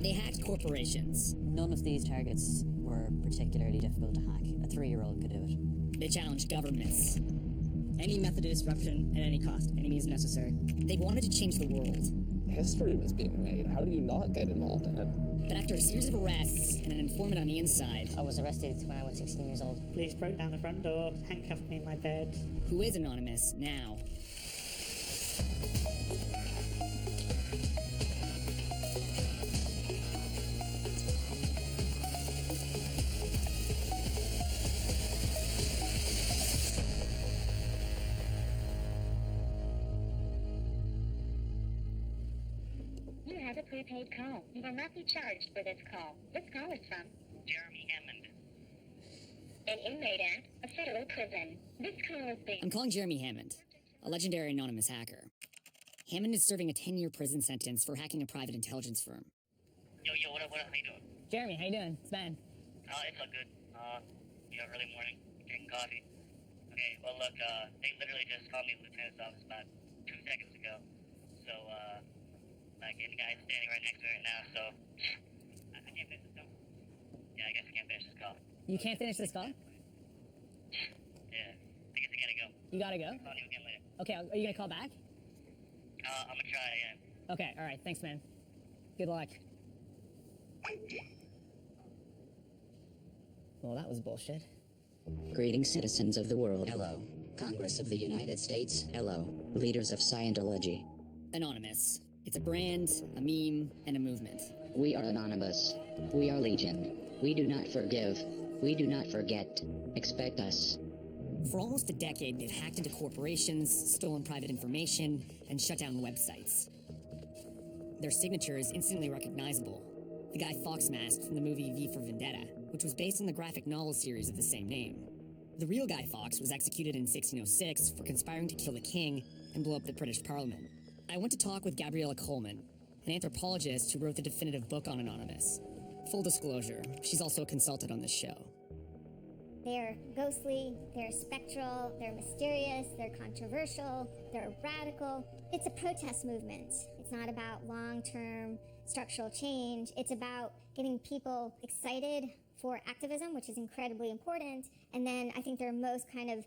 They hacked corporations. None of these targets were particularly difficult to hack. A 3-year-old could do it. They challenged governments. Any method of disruption at any cost, any means necessary. They wanted to change the world. History was being made. How do you not get involved in it? But after a series of arrests and an informant on the inside... I was arrested when I was 16 years old. Police broke down the front door, handcuffed me in my bed. Who is anonymous now? You have a prepaid call. You will not be charged for this call. This call is from Jeremy Hammond. an inmate at a federal prison. This call is being... I'm calling Jeremy Hammond, a legendary anonymous hacker. Hammond is serving a 10-year prison sentence for hacking a private intelligence firm. Yo, what up, how you doing? Jeremy, how you doing? It's Ben. It's all good. Early morning, drinking coffee. Okay, well, look, they literally just called me to the lieutenant's office about 2 seconds ago. So, and the guy's standing right next to me right now, so I can't finish this call. Yeah, I guess I can't finish this call. You can't finish this call? Yeah, I guess I gotta go. You gotta go? I'll call you again later. Okay, are you gonna call back? I'm gonna try again. Okay, alright, thanks, man. Good luck. Well, that was bullshit. Greetings, citizens of the world. Hello. Congress of the United States. Hello. Leaders of Scientology. Anonymous. It's a brand, a meme, and a movement. We are anonymous. We are legion. We do not forgive. We do not forget. Expect us. For almost a decade, they've hacked into corporations, stolen private information, and shut down websites. Their signature is instantly recognizable. The Guy Fawkes mask from the movie V for Vendetta, which was based on the graphic novel series of the same name. The real Guy Fawkes was executed in 1606 for conspiring to kill the king and blow up the British Parliament. I went to talk with Gabriella Coleman, an anthropologist who wrote the definitive book on Anonymous. Full disclosure, she's also a consultant on this show. They're ghostly, they're spectral, they're mysterious, they're controversial, they're radical. It's a protest movement. It's not about long-term structural change. It's about getting people excited for activism, which is incredibly important. And then I think their most kind of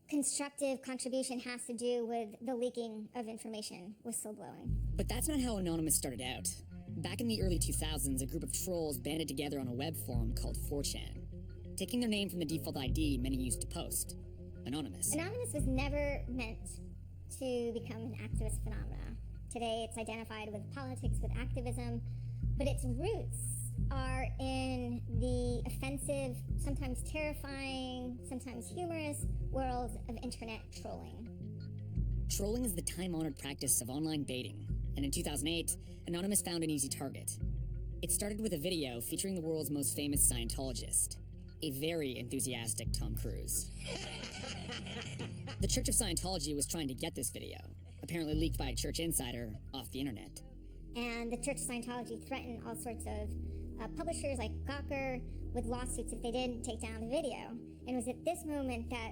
constructive contribution has to do with the leaking of information, whistleblowing. But that's not how Anonymous started out. Back in the early 2000s, a group of trolls banded together on a web forum called 4chan, taking their name from the default ID many used to post, Anonymous. Anonymous was never meant to become an activist phenomenon. Today it's identified with politics, with activism, but its roots are in the offensive, sometimes terrifying, sometimes humorous world of internet trolling. Trolling is the time-honored practice of online baiting, and in 2008, Anonymous found an easy target. It started with a video featuring the world's most famous Scientologist, a very enthusiastic Tom Cruise. The Church of Scientology was trying to get this video, apparently leaked by a church insider, off the internet. And the Church of Scientology threatened all sorts of publishers like Gawker with lawsuits if they didn't take down the video. And it was at this moment that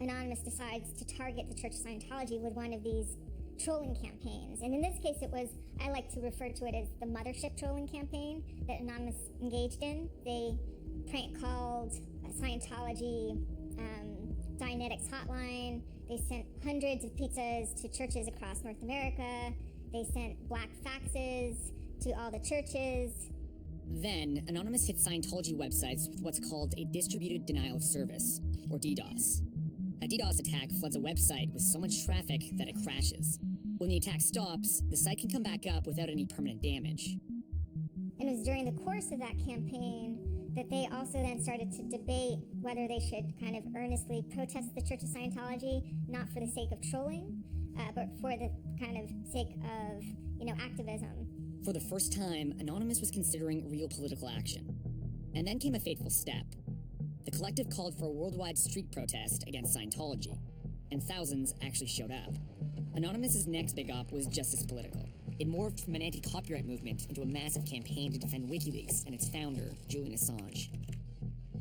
Anonymous decides to target the Church of Scientology with one of these trolling campaigns. And in this case, it was, I like to refer to it as the mothership trolling campaign that Anonymous engaged in. They prank called Scientology Dianetics hotline. They sent hundreds of pizzas to churches across North America. They sent black faxes to all the churches. Then, Anonymous hit Scientology websites with what's called a distributed denial of service, or DDoS. A DDoS attack floods a website with so much traffic that it crashes. When the attack stops, the site can come back up without any permanent damage. And it was during the course of that campaign that they also then started to debate whether they should kind of earnestly protest the Church of Scientology, not for the sake of trolling, but for the kind of sake of, activism. For the first time, Anonymous was considering real political action. And then came a fateful step. The collective called for a worldwide street protest against Scientology, and thousands actually showed up. Anonymous's next big op was just as political. It morphed from an anti-copyright movement into a massive campaign to defend WikiLeaks and its founder, Julian Assange.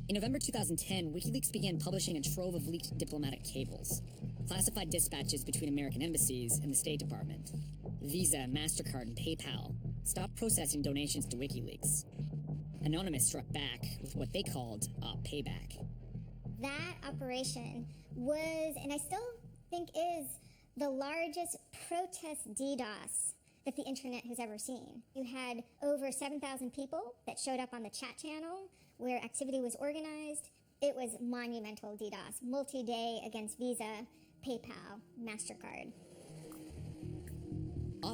In November 2010, WikiLeaks began publishing a trove of leaked diplomatic cables, classified dispatches between American embassies and the State Department. Visa, MasterCard, and PayPal stopped processing donations to WikiLeaks. Anonymous struck back with what they called payback. That operation was, and I still think is, the largest protest DDoS that the internet has ever seen. You had over 7,000 people that showed up on the chat channel where activity was organized. It was monumental DDoS, multi-day against Visa, PayPal, MasterCard.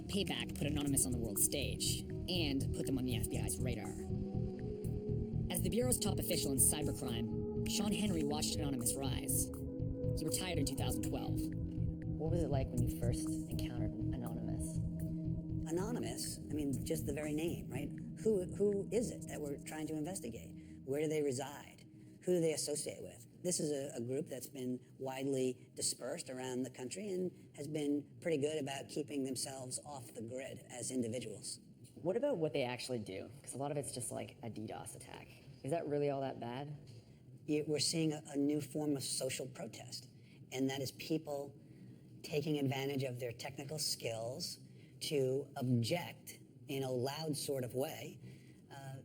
Payback put Anonymous on the world stage and put them on the FBI's radar. As the Bureau's top official in cybercrime, Sean Henry watched Anonymous rise. He retired in 2012. What was it like when you first encountered Anonymous? Anonymous, I mean, just the very name, right? Who is it that we're trying to investigate? Where do they reside? Who do they associate with? This is a group that's been widely dispersed around the country and has been pretty good about keeping themselves off the grid as individuals. What about what they actually do? Because a lot of it's just like a DDoS attack. Is that really all that bad? We're seeing a new form of social protest, and that is people taking advantage of their technical skills to object in a loud sort of way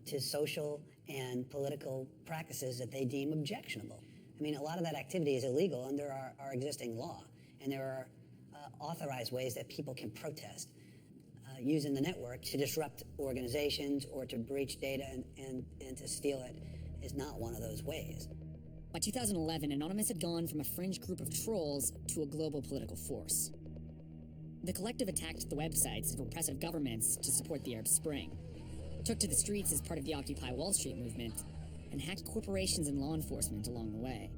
to social and political practices that they deem objectionable. I mean, a lot of that activity is illegal under our existing law, and there are authorized ways that people can protest using the network to disrupt organizations or to breach data and to steal it is not one of those ways. By 2011, Anonymous had gone from a fringe group of trolls to a global political force. The collective attacked the websites of repressive governments to support the Arab Spring, took to the streets as part of the Occupy Wall Street movement, and hacked corporations and law enforcement along the way.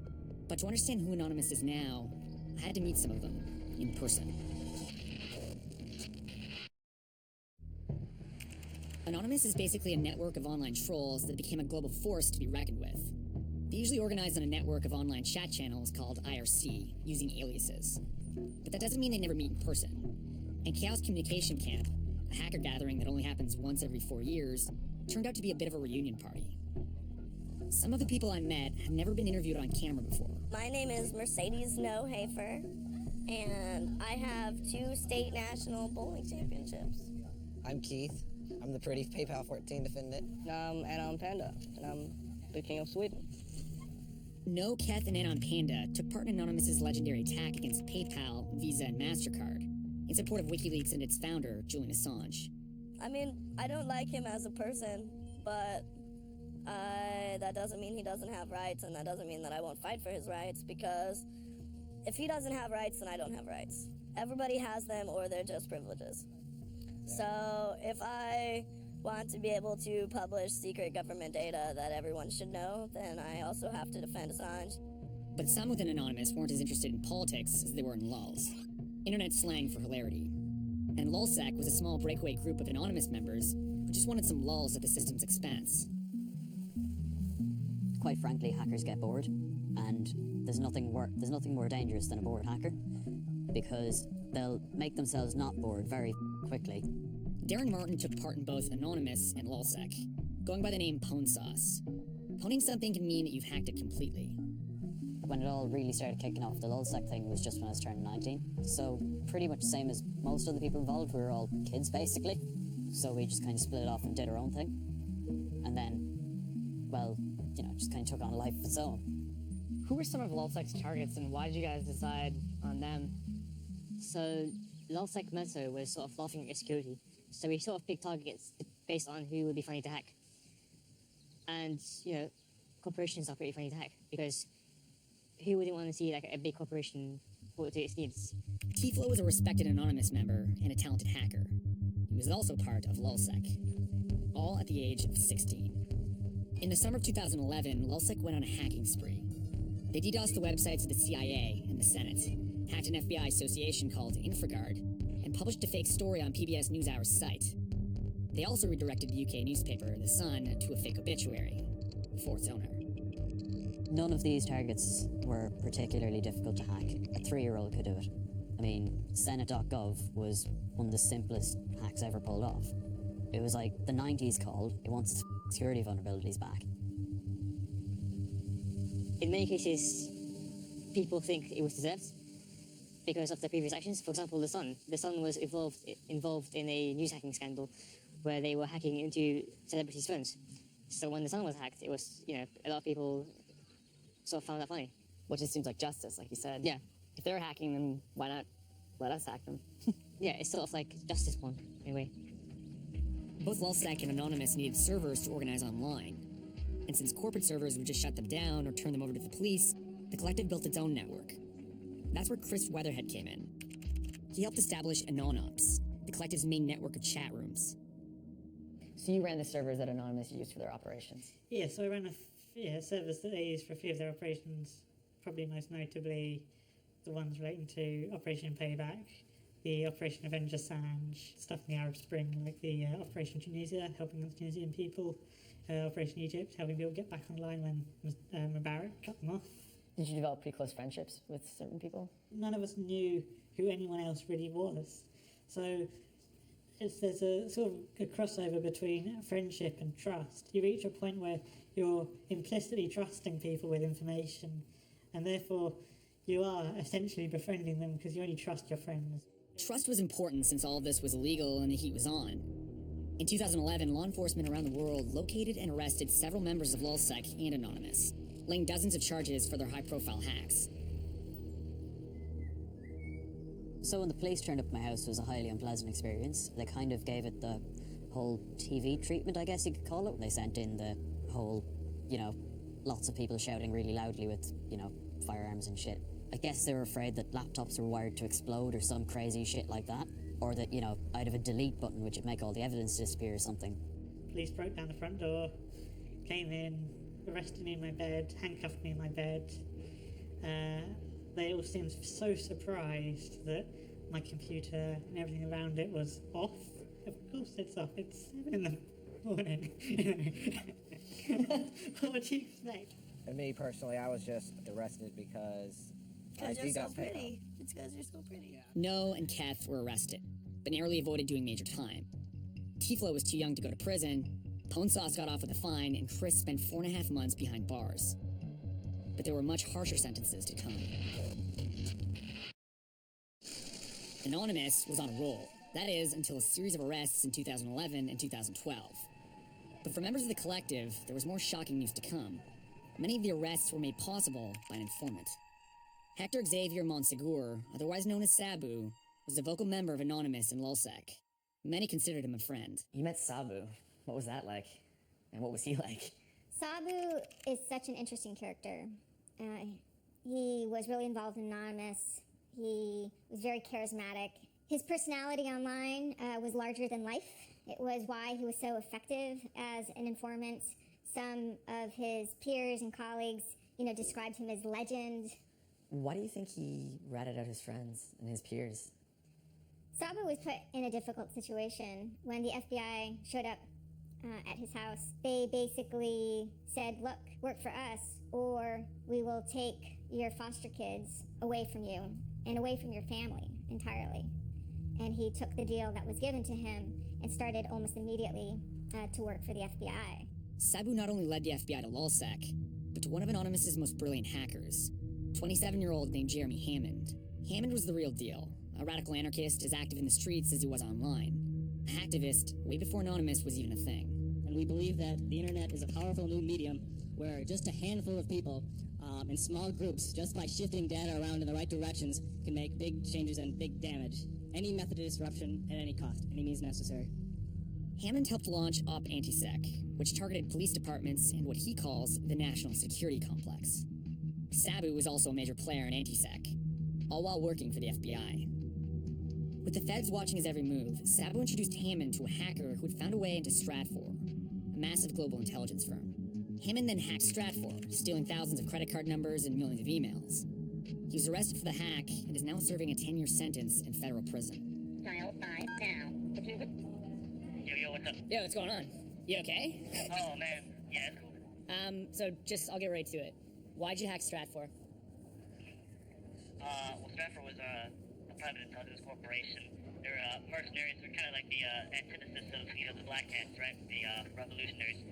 But to understand who Anonymous is now, I had to meet some of them in person. Anonymous is basically a network of online trolls that became a global force to be reckoned with. They usually organize on a network of online chat channels called IRC, using aliases. But that doesn't mean they never meet in person. And Chaos Communication Camp, a hacker gathering that only happens once every 4 years, turned out to be a bit of a reunion party. Some of the people I met have never been interviewed on camera before. My name is Mercedes No Hafer, and I have 2 state national bowling championships. I'm Keith. I'm the pretty PayPal 14 defendant. And I'm Panda, and I'm the king of Sweden. No, Keth, and Anon Panda took part in Anonymous's legendary attack against PayPal, Visa, and MasterCard in support of WikiLeaks and its founder, Julian Assange. I mean, I don't like him as a person, but that doesn't mean he doesn't have rights, and that doesn't mean that I won't fight for his rights, because if he doesn't have rights, then I don't have rights. Everybody has them, or they're just privileges. So if I want to be able to publish secret government data that everyone should know, then I also have to defend Assange. But some within Anonymous weren't as interested in politics as they were in lulz, internet slang for hilarity. And lulzsec was a small breakaway group of Anonymous members who just wanted some lulz at the system's expense. Quite frankly, hackers get bored, and there's nothing more dangerous than a bored hacker, because they'll make themselves not bored very quickly. Darren Martin took part in both Anonymous and lulzsec, going by the name Pwn Sauce. Pwning something can mean that you've hacked it completely. When it all really started kicking off, the lulzsec thing was just when I was turning 19, so pretty much the same as most of the people involved. We were all kids, basically, so we just kind of split it off and did our own thing. And then, well, just kind of took on a life of its own. Who were some of lulzsec's targets, and why did you guys decide on them? So, lulzsec motto was sort of laughing at security. So we sort of picked targets based on who would be funny to hack. And, corporations are pretty funny to hack, because who wouldn't want to see like a big corporation put to its needs? Tiflo was a respected Anonymous member and a talented hacker. He was also part of lulzsec, all at the age of 16. In the summer of 2011, lulzsec went on a hacking spree. They DDoSed the websites of the CIA and the Senate, hacked an FBI association called InfraGard, and published a fake story on PBS NewsHour's site. They also redirected the UK newspaper, The Sun, to a fake obituary for its owner. None of these targets were particularly difficult to hack. A 3-year-old could do it. I mean, Senate.gov was one of the simplest hacks ever pulled off. It was like the 90s called, it wants its security vulnerabilities back. In many cases, people think it was deserved because of their previous actions. For example, The Sun. The Sun was involved in a news hacking scandal where they were hacking into celebrities' phones. So when the song was hacked, it was, you know, a lot of people sort of found that funny. Well, it just seems like justice, like you said. Yeah. If they're hacking them, why not let us hack them? Yeah, it's sort of like justice porn, in a way. Both LulzSec and Anonymous needed servers to organize online. And since corporate servers would just shut them down or turn them over to the police, the collective built its own network. That's where Chris Weatherhead came in. He helped establish AnonOps, the collective's main network of chat rooms. So you ran the servers that Anonymous used for their operations? Yeah, so I ran servers that they use for a few of their operations, probably most notably the ones relating to Operation Payback, the Operation Avenger Assange, stuff in the Arab Spring, like the Operation Tunisia, helping the Tunisian people, Operation Egypt, helping people get back online when Mubarak cut them off. Did you develop pretty close friendships with certain people? None of us knew who anyone else really was. So there's a sort of a crossover between friendship and trust. You reach a point where you're implicitly trusting people with information, and therefore you are essentially befriending them because you only trust your friends. Trust was important since all of this was illegal and the heat was on. In 2011, law enforcement around the world located and arrested several members of LulzSec and Anonymous, laying dozens of charges for their high-profile hacks. So when the police turned up at my house, it was a highly unpleasant experience. They kind of gave it the whole TV treatment, I guess you could call it. They sent in the whole, you know, lots of people shouting really loudly with, you know, firearms and shit. I guess they were afraid that laptops were wired to explode or some crazy shit like that. Or that, you know, I'd have a delete button which would make all the evidence disappear or something. Police broke down the front door, came in, arrested me in my bed, handcuffed me in my bed. They all seemed so surprised that my computer and everything around it was off. Of course it's off, it's 7 in the morning. What do you expect? And me personally, I was just arrested because you're so got paid pretty. It's because you're so pretty. No and Kath were arrested, but narrowly avoided doing major time. Tiflo was too young to go to prison, Pone Sauce got off with a fine, and Chris spent 4.5 months behind bars. But there were much harsher sentences to come. Anonymous was on a roll. That is, until a series of arrests in 2011 and 2012. But for members of the collective, there was more shocking news to come. Many of the arrests were made possible by an informant. Hector Xavier Monsegur, otherwise known as Sabu, was a vocal member of Anonymous and LulzSec. Many considered him a friend. You met Sabu. What was that like? And what was he like? Sabu is such an interesting character. He was really involved in Anonymous. He was very charismatic. His personality online was larger than life. It was why he was so effective as an informant. Some of his peers and colleagues, you know, described him as legend. Why do you think he ratted out his friends and his peers? Sabu was put in a difficult situation. When the FBI showed up at his house, they basically said, look, work for us, or we will take your foster kids away from you and away from your family entirely. And he took the deal that was given to him and started almost immediately to work for the FBI. Sabu not only led the FBI to LulzSec, but to one of Anonymous's most brilliant hackers, 27-year-old named Jeremy Hammond. Hammond was the real deal, a radical anarchist as active in the streets as he was online. A hacktivist way before Anonymous was even a thing. And we believe that the internet is a powerful new medium where just a handful of people in small groups, just by shifting data around in the right directions, can make big changes and big damage. Any method of disruption at any cost, any means necessary. Hammond helped launch Op Antisec, which targeted police departments and what he calls the national security complex. Sabu was also a major player in Antisec, all while working for the FBI. With the feds watching his every move, Sabu introduced Hammond to a hacker who had found a way into Stratfor, a massive global intelligence firm. Hammond then hacked Stratfor, stealing thousands of credit card numbers and millions of emails. He was arrested for the hack and is now serving a 10-year sentence in federal prison. Dial 5 now. Yo, what's up? Yo, what's going on? You okay? Oh, man. Yeah, it's cool. I'll get right to it. Why'd you hack Stratfor? Well, Stratfor was a private intelligence corporation. They're mercenaries. They're kind of like the antithesis of, the Black Hats, right? The revolutionaries.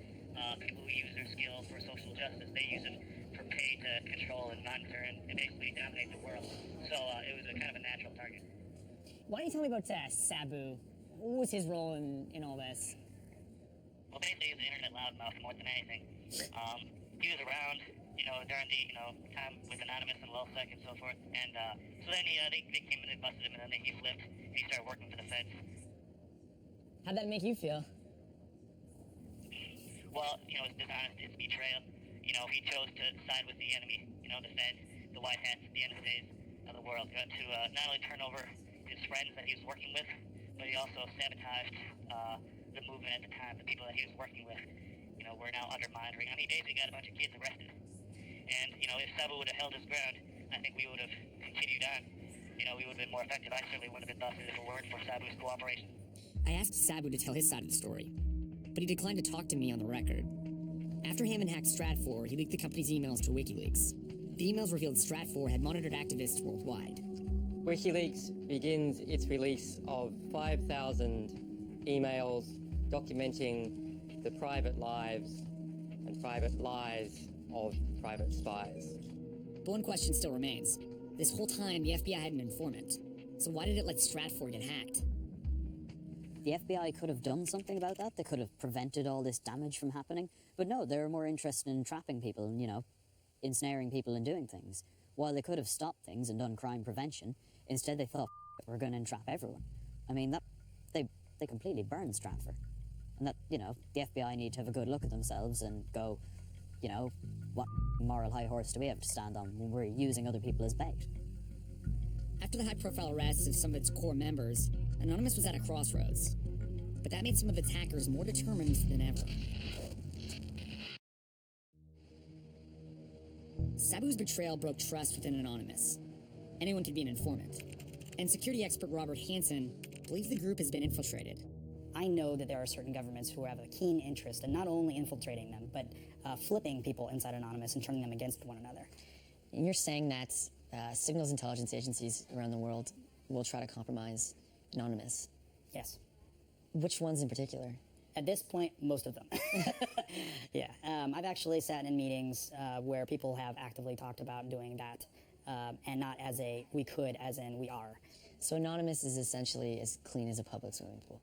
People who use their skill for social justice. They use it for pay to control and monitor and basically dominate the world. So it was a kind of a natural target. Why don't you tell me about Sabu? what was his role in all this? Well, basically, he's the internet loudmouth more than anything. He was around, during the, time with Anonymous and LulzSec and so forth. And so then they came in and busted him, and then he flipped. He started working for the feds. How'd that make you feel? Well, it's dishonest. It's betrayal. He chose to side with the enemy. The feds, the white hats at the end of the days of the world. To not only turn over his friends that he was working with, but he also sabotaged the movement at the time. The people that he was working with, were now under monitoring. I mean, he basically got a bunch of kids arrested. And, if Sabu would have held his ground, I think we would have continued on. We would have been more effective. I certainly wouldn't have been busted if it weren't for Sabu's cooperation. I asked Sabu to tell his side of the story, but he declined to talk to me on the record. After Hammond hacked Stratfor, he leaked the company's emails to WikiLeaks. The emails revealed Stratfor had monitored activists worldwide. WikiLeaks begins its release of 5,000 emails documenting the private lives and private lies of private spies. But one question still remains. This whole time, the FBI had an informant. So why did it let Stratfor get hacked? The FBI could have done something about that. They could have prevented all this damage from happening. But no, they were more interested in trapping people and, ensnaring people and doing things. While they could have stopped things and done crime prevention, instead they thought, we're going to entrap everyone. I mean, they completely burned Stratfor. And that, the FBI need to have a good look at themselves and go, what moral high horse do we have to stand on when we're using other people as bait? After the high-profile arrests of some of its core members, Anonymous was at a crossroads. But that made some of its hackers more determined than ever. Sabu's betrayal broke trust within Anonymous. Anyone could be an informant. And security expert Robert Hansen believes the group has been infiltrated. I know that there are certain governments who have a keen interest in not only infiltrating them, but flipping people inside Anonymous and turning them against one another. And you're saying that signals intelligence agencies around the world will try to compromise Anonymous? Yes. Which ones in particular? At this point, most of them. Yeah. I've actually sat in meetings where people have actively talked about doing that, and not as a we could, as in we are. So Anonymous is essentially as clean as a public swimming pool.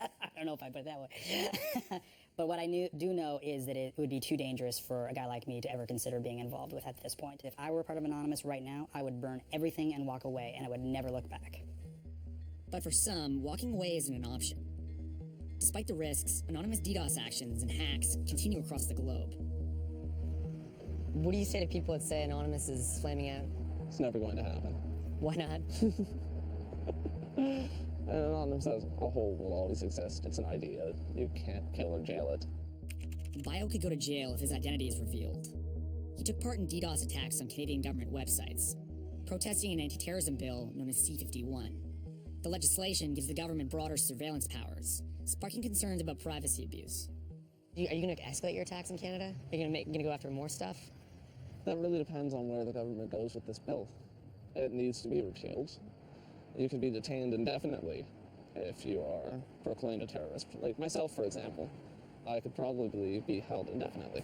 I don't know if I put it that way. But what I do know is that it would be too dangerous for a guy like me to ever consider being involved with at this point. If I were part of Anonymous right now, I would burn everything and walk away, and I would never look back. But for some, walking away isn't an option. Despite the risks, Anonymous DDoS actions and hacks continue across the globe. What do you say to people that say Anonymous is flaming out? It's never going to happen. Why not? Anonymous as a whole will always exist. It's an idea. You can't kill or jail it. Bio could go to jail if his identity is revealed. He took part in DDoS attacks on Canadian government websites, protesting an anti-terrorism bill known as C-51. The legislation gives the government broader surveillance powers, sparking concerns about privacy abuse. Are you going to escalate your attacks in Canada? Are you going to go after more stuff? That really depends on where the government goes with this bill. It needs to be repealed. You can be detained indefinitely if you are proclaimed a terrorist. Like myself, for example, I could probably be held indefinitely.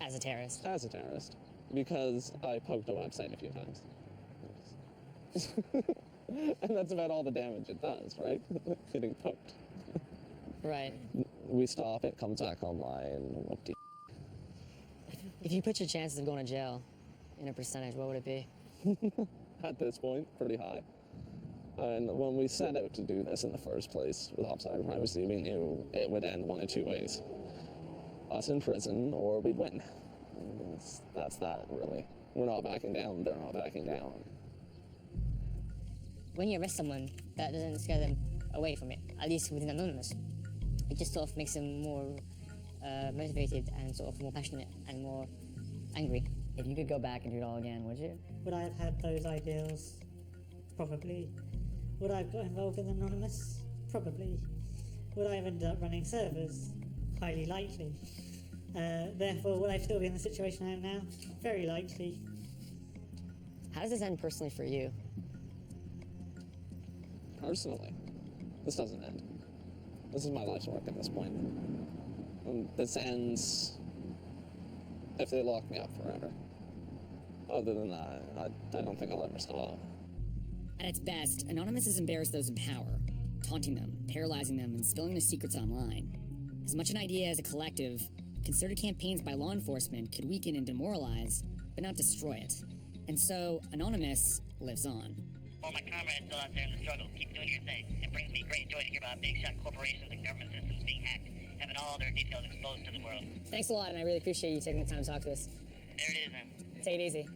As a terrorist? As a terrorist. Because I poked a website a few times. And that's about all the damage it does, right? Getting poked. Right. We stop, it comes back online. Whoop-de- If you put your chances of going to jail in a percentage, what would it be? At this point, pretty high. And when we set out to do this in the first place with cyber privacy, we knew it would end one of two ways. Us in prison, or we'd win. That's that, really. We're not backing down, they're not backing down. When you arrest someone, that doesn't scare them away from it, at least within Anonymous. It just sort of makes them more motivated and sort of more passionate and more angry. If you could go back and do it all again, would you? Would I have had those ideals? Probably. Would I have got involved in Anonymous? Probably. Would I have ended up running servers? Highly likely. Therefore, would I still be in the situation I am now? Very likely. How does this end personally for you? Personally, this doesn't end. This is my life's work at this point. And this ends if they lock me up forever. Other than that, I don't think I'll ever stop. At its best, Anonymous has embarrassed those in power, taunting them, paralyzing them, and spilling their secrets online. As much an idea as a collective, concerted campaigns by law enforcement could weaken and demoralize, but not destroy it. And so, Anonymous lives on. All my comrades still out there in the struggle, keep doing your thing. It brings me great joy to hear about big shot corporations and government systems being hacked, having all their details exposed to the world. Thanks a lot, and I really appreciate you taking the time to talk to us. There it is, then. Take it easy.